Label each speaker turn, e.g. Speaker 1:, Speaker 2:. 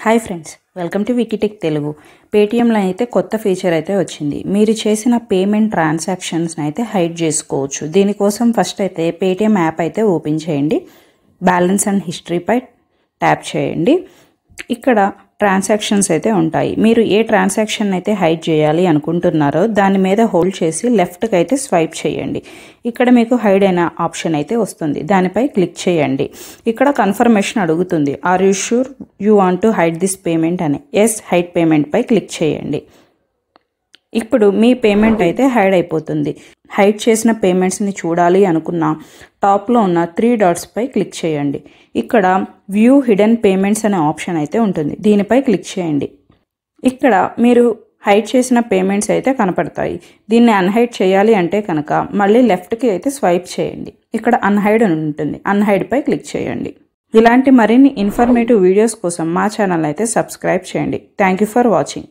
Speaker 1: Hi friends, welcome to Vikitech Telugu. పేటీఎంలో అయితే కొత్త ఫీచర్ అయితే వచ్చింది. మీరు చేసిన పేమెంట్ ట్రాన్సాక్షన్స్ని అయితే హైడ్ చేసుకోవచ్చు. దీనికోసం ఫస్ట్ అయితే పేటీఎం యాప్ అయితే ఓపెన్ చేయండి. బ్యాలెన్స్ అండ్ హిస్టరీపై ట్యాప్ చేయండి. ఇక్కడ ట్రాన్సాక్షన్స్ అయితే ఉంటాయి. మీరు ఏ ట్రాన్సాక్షన్ అయితే హైడ్ చేయాలి అనుకుంటున్నారో దాని మీద హోల్డ్ చేసి లెఫ్ట్కి అయితే స్వైప్ చేయండి. ఇక్కడ మీకు హైడ్ అయిన ఆప్షన్ అయితే వస్తుంది. దానిపై క్లిక్ చేయండి. ఇక్కడ కన్ఫర్మేషన్ అడుగుతుంది. Are you sure you want to hide this payment అని. ఎస్, హైడ్ పేమెంట్ పై క్లిక్ చేయండి. ఇప్పుడు మీ పేమెంట్ అయితే హైడ్ అయిపోతుంది. హైడ్ చేసిన పేమెంట్స్ని చూడాలి అనుకున్న టాప్లో ఉన్న 3 డాట్స్ పై క్లిక్ చేయండి. ఇక్కడ వ్యూ హిడెన్ పేమెంట్స్ అనే ఆప్షన్ అయితే ఉంటుంది. దీనిపై క్లిక్ చేయండి. ఇక్కడ మీరు హైడ్ చేసిన పేమెంట్స్ అయితే కనపడతాయి. దీన్ని అన్హైడ్ చేయాలి అంటే కనుక మళ్ళీ లెఫ్ట్కి అయితే స్వైప్ చేయండి. ఇక్కడ అన్హైడ్ అని ఉంటుంది. అన్హైడ్ పై క్లిక్ చేయండి. ఇలాంటి మరిన్ని ఇన్ఫర్మేటివ్ వీడియోస్ కోసం మా ఛానల్ అయితే సబ్స్క్రైబ్ చేయండి. Thank you for watching.